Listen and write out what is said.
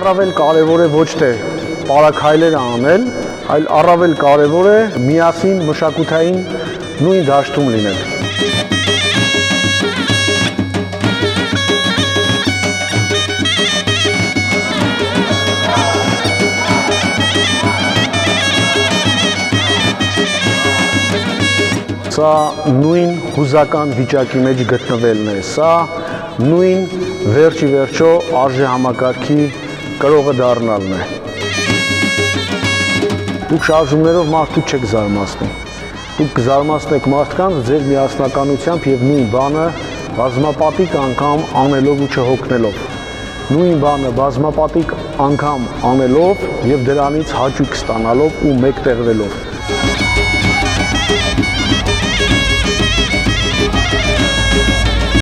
առավել կարևոր է ոչ թե պարաքայլեր անել, այլ առավել կարևոր է միասին մշակութային նույն դաշտում լինել։ Սա նույն հուզական վիճակի մեջ գտնվելն է, սա նույն վերջի վերջո արժե համակարգի կրողը դառնալն է։ Դուք շարժումներով մարդու չեք զարմացնի։ Դուք կզարմացնեք մարդկանց ձեր միասնականությամբ եւ նույն բանը բազմապատիկ անգամ անելով ու չհոգնելով։ Նույն բանը բազմապատիկ անգամ անելով եւ դրանից հաճույք ստանալով ու մեկտեղվելով։